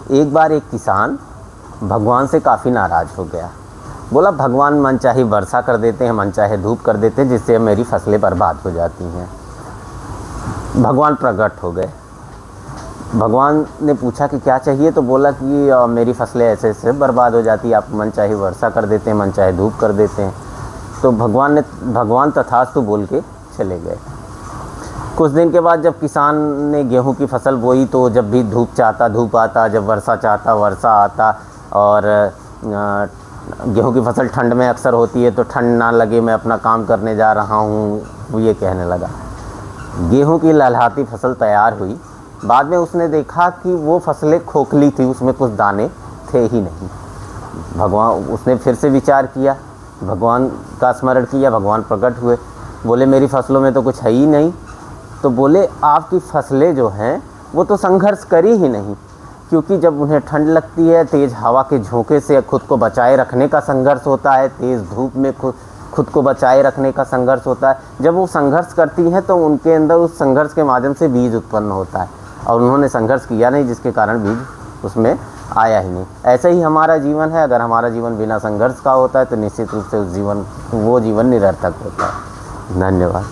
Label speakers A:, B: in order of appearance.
A: एक बार एक किसान भगवान से काफ़ी नाराज़ हो गया। बोला भगवान मनचाही वर्षा कर देते हैं, मनचाहे धूप कर देते हैं, जिससे मेरी फसलें बर्बाद हो जाती हैं। भगवान प्रकट हो गए। भगवान ने पूछा कि क्या चाहिए, तो बोला कि मेरी फसलें ऐसे ऐसे बर्बाद हो जाती है, आप मनचाही वर्षा कर देते हैं, मनचाहे धूप कर देते हैं। तो भगवान तथास्तु बोल के चले गए। कुछ दिन के बाद जब किसान ने गेहूं की फसल बोई, तो जब भी धूप चाहता धूप आता, जब वर्षा चाहता वर्षा आता। और गेहूं की फसल ठंड में अक्सर होती है, तो ठंड ना लगे, मैं अपना काम करने जा रहा हूँ, वो ये कहने लगा। गेहूं की लहलहाती फसल तैयार हुई। बाद में उसने देखा कि वो फसलें खोखली थी, उसमें कुछ दाने थे ही नहीं। उसने फिर से विचार किया, भगवान का स्मरण किया, भगवान प्रकट हुए। बोले मेरी फसलों में तो कुछ है ही नहीं। तो बोले आपकी फसलें जो हैं वो तो संघर्ष करी ही नहीं, क्योंकि जब उन्हें ठंड लगती है, तेज़ हवा के झोंके से खुद को बचाए रखने का संघर्ष होता है, तेज़ धूप में खुद को बचाए रखने का संघर्ष होता है। जब वो संघर्ष करती हैं तो उनके अंदर उस संघर्ष के माध्यम से बीज उत्पन्न होता है, और उन्होंने संघर्ष किया नहीं, जिसके कारण बीज उसमें आया ही नहीं। ऐसे ही हमारा जीवन है। अगर हमारा जीवन बिना संघर्ष का होता है तो निश्चित रूप से वो जीवन निरर्थक होता है। धन्यवाद।